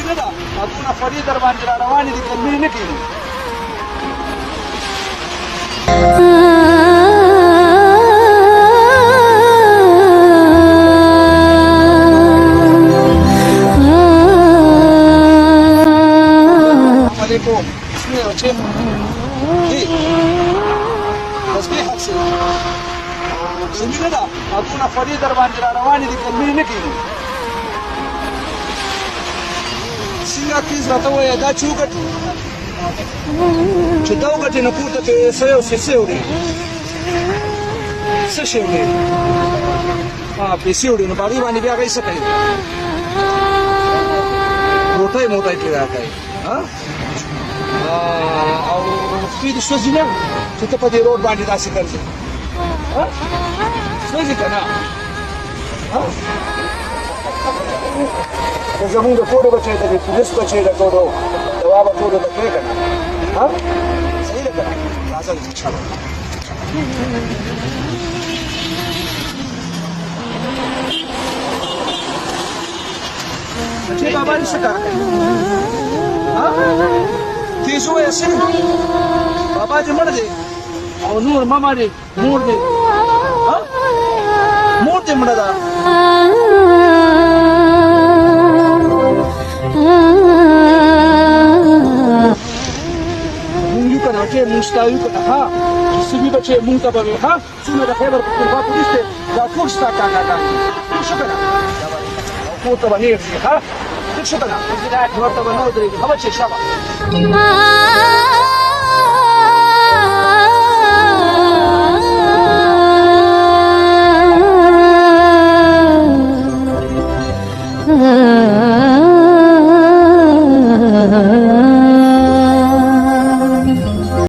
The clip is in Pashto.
نه ده دونه فري در باندې را روانې دي ګرمي نه کېږي عليكم اسمي يا شيخ ايه تسبيح اكسل زمينه ده دونه فري در باندې را روانې دي ګرمي نه کېږي څنګه تیز راته وایه دا چې وګټو چې دا وګټې نه پورته پیسې او څه وړي څه شی وړي پیسې وړي نو باغې باندې بیا هغوی څه کوي موټی پرې راکوي او سپي دې سوځي نه چې ته په دې روډ باندې داسې ګرځې سوځي که نه زمونږ د ټولو بچی ته د پولیس بچی د ټولو دوا به ټولو ته کوې که نه صحیح ده که نه راځه دلته چلو بچی بابا دې څه کار کوي تیز ووایه څه بابا دې مړ دی او نور ماما دې مور دې مور دې مړه ده مونږ ستا یو که نه چې سوي بچې مونږ ته به وي څومره د خیبر پښتونخوا پولیس دی دا ټول ستا کاکاګان دي ټول شو که نه او کور ته به نه ږدي ټول شو که نه ورته به نه ودرېږي ښه بچې شابه